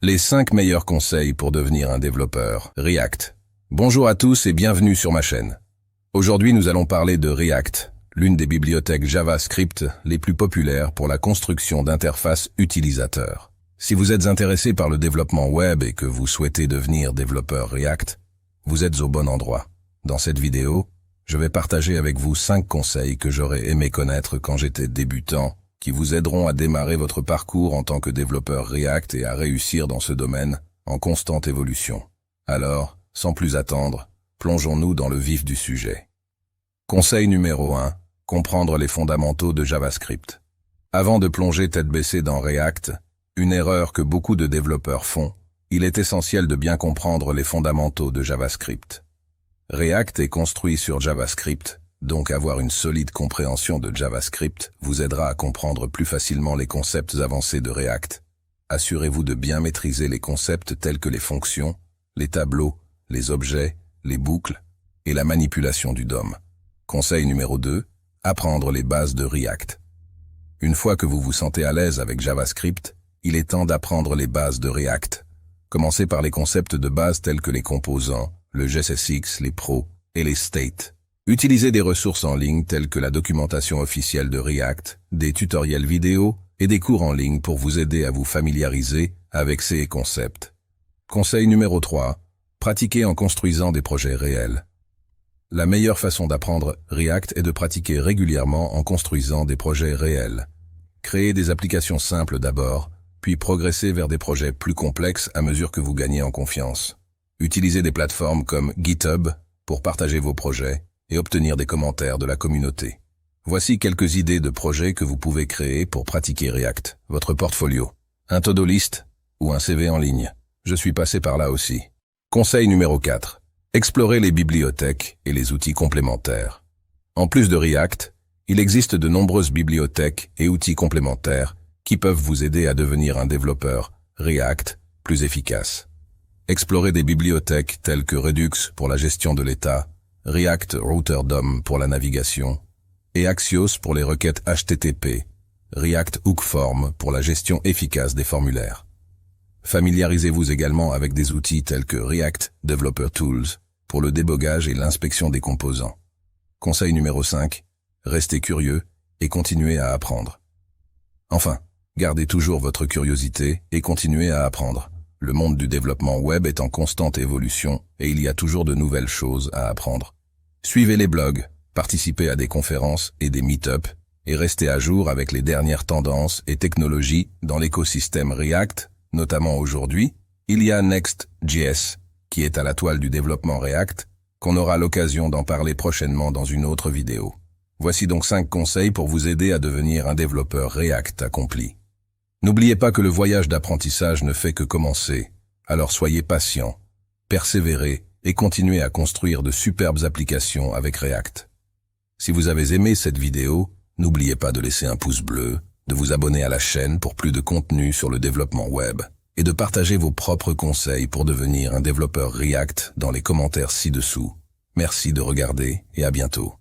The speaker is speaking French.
Les 5 meilleurs conseils pour devenir un développeur React. Bonjour à tous et bienvenue sur ma chaîne. Aujourd'hui, nous allons parler de React, l'une des bibliothèques JavaScript les plus populaires pour la construction d'interfaces utilisateurs. Si vous êtes intéressé par le développement web et que vous souhaitez devenir développeur React, vous êtes au bon endroit. Dans cette vidéo, je vais partager avec vous 5 conseils que j'aurais aimé connaître quand j'étais débutant, qui vous aideront à démarrer votre parcours en tant que développeur React et à réussir dans ce domaine en constante évolution. Alors, sans plus attendre, plongeons-nous dans le vif du sujet. Conseil numéro 1. Comprendre les fondamentaux de JavaScript. Avant de plonger tête baissée dans React, une erreur que beaucoup de développeurs font, il est essentiel de bien comprendre les fondamentaux de JavaScript. React est construit sur JavaScript, donc avoir une solide compréhension de JavaScript vous aidera à comprendre plus facilement les concepts avancés de React. Assurez-vous de bien maîtriser les concepts tels que les fonctions, les tableaux, les objets, les boucles et la manipulation du DOM. Conseil numéro 2, apprendre les bases de React. Une fois que vous vous sentez à l'aise avec JavaScript, il est temps d'apprendre les bases de React. Commencez par les concepts de base tels que les composants, le JSX, les pros et les states. Utilisez des ressources en ligne telles que la documentation officielle de React, des tutoriels vidéo et des cours en ligne pour vous aider à vous familiariser avec ces concepts. Conseil numéro 3. Pratiquez en construisant des projets réels. La meilleure façon d'apprendre React est de pratiquer régulièrement en construisant des projets réels. Créez des applications simples d'abord, puis progressez vers des projets plus complexes à mesure que vous gagnez en confiance. Utilisez des plateformes comme GitHub pour partager vos projets et obtenir des commentaires de la communauté. Voici quelques idées de projets que vous pouvez créer pour pratiquer React. Votre portfolio, un to-do list ou un CV en ligne. Je suis passé par là aussi. Conseil numéro 4. Explorez les bibliothèques et les outils complémentaires. En plus de React, il existe de nombreuses bibliothèques et outils complémentaires qui peuvent vous aider à devenir un développeur React plus efficace. Explorez des bibliothèques telles que Redux pour la gestion de l'état, React Router DOM pour la navigation, et Axios pour les requêtes HTTP, React Hookform pour la gestion efficace des formulaires. Familiarisez-vous également avec des outils tels que React Developer Tools pour le débogage et l'inspection des composants. Conseil numéro 5, restez curieux et continuez à apprendre. Enfin, gardez toujours votre curiosité et continuez à apprendre. Le monde du développement web est en constante évolution et il y a toujours de nouvelles choses à apprendre. Suivez les blogs, participez à des conférences et des meet-up et restez à jour avec les dernières tendances et technologies dans l'écosystème React. Notamment aujourd'hui, il y a Next.js, qui est à la toile du développement React, qu'on aura l'occasion d'en parler prochainement dans une autre vidéo. Voici donc 5 conseils pour vous aider à devenir un développeur React accompli. N'oubliez pas que le voyage d'apprentissage ne fait que commencer, alors soyez patient, persévérez et continuez à construire de superbes applications avec React. Si vous avez aimé cette vidéo, n'oubliez pas de laisser un pouce bleu, de vous abonner à la chaîne pour plus de contenu sur le développement web, et de partager vos propres conseils pour devenir un développeur React dans les commentaires ci-dessous. Merci de regarder et à bientôt.